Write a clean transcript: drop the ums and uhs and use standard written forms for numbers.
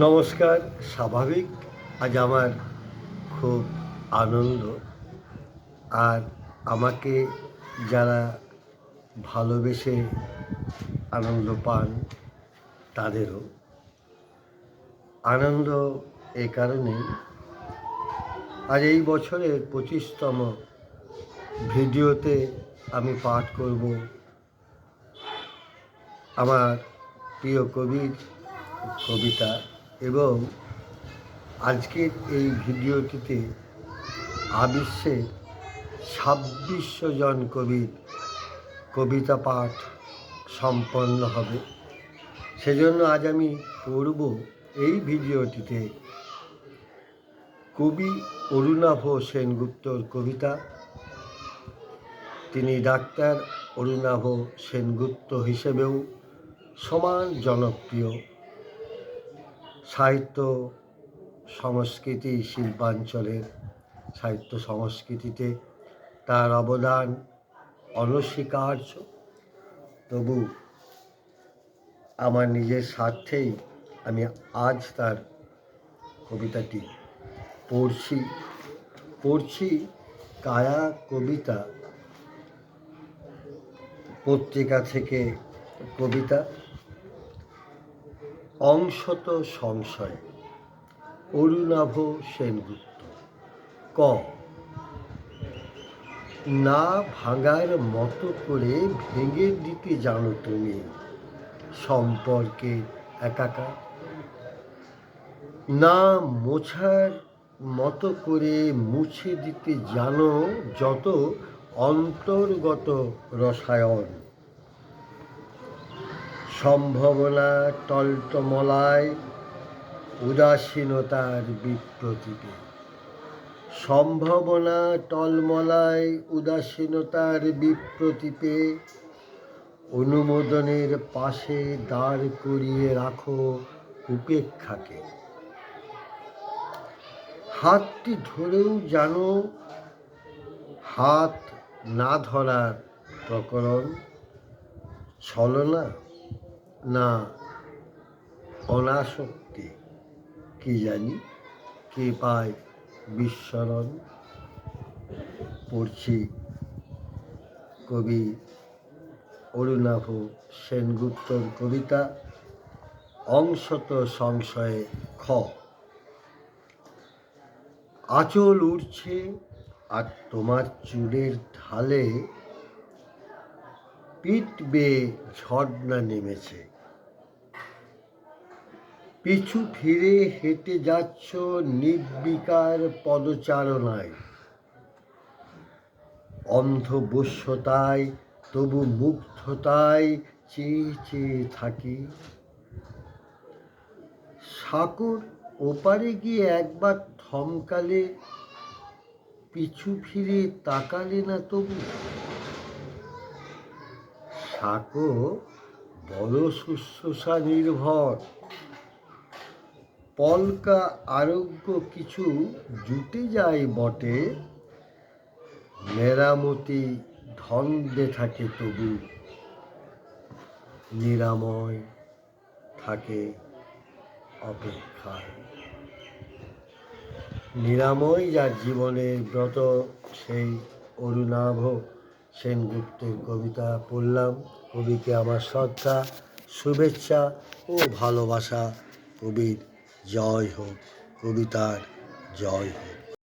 নমস্কার। স্বাভাবিক আজ আমার খুব আনন্দ, আর আমাকে যারা ভালোবেসে আনন্দ পান তাদেরও আনন্দ। এই কারণেই আজ এই বছরের 25তম ভিডিওতে আমি পাঠ করব আমার প্রিয় কবির কবিতা, এবং আজকের এই ভিডিওটিতে বিশ্বের 2600 জন কবির কবিতা পাঠ সম্পন্ন হবে। সেজন্য আজ আমি পড়ব এই ভিডিওটিতে কবি অরুণাভ সেনগুপ্তর কবিতা। তিনি ডাক্তার অরুণাভ সেনগুপ্ত হিসেবেও সমান জনপ্রিয়। সাহিত্য সংস্কৃতি শিল্পাঞ্চলের সাহিত্য সংস্কৃতিতে তার অবদান অনস্বীকার্য। তবু আমার নিজের স্বার্থেই আমি আজ তার কবিতাটি পড়ছি। কায়া কবিতা পত্রিকা থেকে কবিতা। অংশত সংশয়, অরুণাভ সেনগুপ্ত। ক না ভাঙার মতো করে ভেঙে দিতে জানো তুমি সম্পর্কে একাকার, না মোছার মতো করে মুছে দিতে জানো যত অন্তর্গত রসায়ন। সম্ভাবনা টলটমলায় উদাসীনতার বিপ্রতীপে, সম্ভাবনা টলমলায় উদাসীনতার বিপ্রতীপে অনুমোদনের পাশে দাঁড় করিয়ে রাখো উপেক্ষাকে। হাতটি ধরেও জানো হাত না ধরার প্রকরণ, ছলনা না অনাসক্তি, কি জানি কে পায় বিস্মরণ। পড়ছি কবি অরুণাভ সেনগুপ্তর কবিতা অংশত সংশয়ে। খ আঁচল উড়ছে আর তোমার চুলের ঢালে পিঠ বেয়ে ঝর্ণা নেমেছে, পিছু ফিরে হেঁটে যাচ্ছ নির্বিকার পদচারণায়, অন্ধবশ্যতায় তবু মুগ্ধতায় চেয়ে চেয়ে থাকি। সাঁকোর ওপারে গিয়ে একবার থমকালে, পিছু ফিরে তাকালে না তবু। সাঁকো বড় শুশ্রূষা নির্ভর, পলকা আরোগ্য কিছু জুটে যায় বটে, মেরামতি ধন্দে থাকে তবু, নিরাময় থাকে অপেক্ষায়। নিরাময় যার জীবনের ব্রত, সেই অরুণাভ সেনগুপ্তের কবিতা পড়লাম। কবিকে আমার শ্রদ্ধা, শুভেচ্ছা ও ভালোবাসা। কবির জয় হোক, কবিতার জয় হোক।